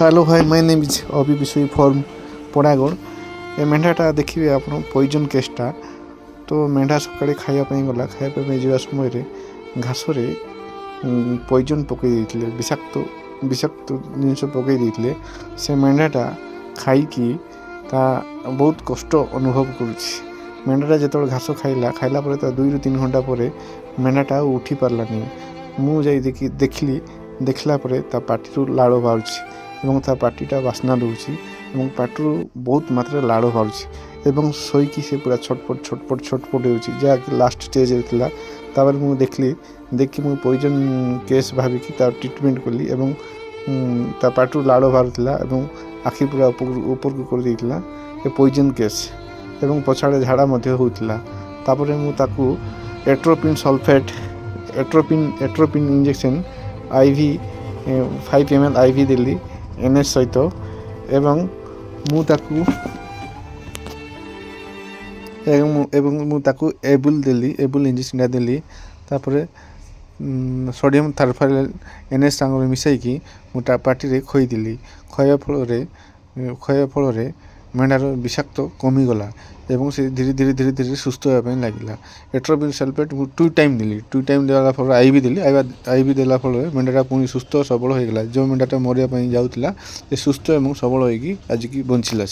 Hello भाई, my name is अभी Bishoi from पड़ागढ़। ए मेढाटा देखिए आप पॉइजन केसटा। तो मेढा सकाळे खाइबा गला, खाइबा जा समय घास पॉइजन पकई विषाक्त विषाक्त जिनस पकई से मेढाटा खाई बहुत कष्ट अनुभव करुच्ची। मेढाटा जो घास खाइला खाइला 2 ରୁ 3 घंटा पर मेढाटा उठी पार्लानी। मुझे देखली देखला पार्टी लाड़ बाहर एवं ता पार्टीटा बास्ना दूसरी और पार्टी बहुत मात्रा लाड़ बाहर शोकी से पूरा छटपट छटपट छटपट हो जहाँकि लास्ट स्टेज तापर मुझे देखी मुझे पॉइजन केस भाविकी ट्रिटमेंट कली एवं ता पार्टी लाड़ बाहर आखि पूरा ऊपर को कर देइतिला पॉइजन केस एवं पछाड़े झाड़ा होता। तापर मुझे atropine sulphate atropine injection IV 5 ml IV देली NS सहित एवं मुझे एबुल देली एबुल इंजेक्शन देली। तापर सोडियम थार्फाइल NS सांग मिसाइकी मुझे पार्टी खोईदेली। खोया फल मेढार विषाक्त कमिगला एवं से धीरे धीरे धीरे धीरे सुस्थ होगा लगे। एट्रोपिन सल्फेट 2 टाइम देली 2 टाइम देला फल IV देली IV देला फल मेढाटा पुणी सुस्थ सबल होगा। जो मेढाटा मरिया जाऊला सुस्थ और सबल होगी आज की बंचिला।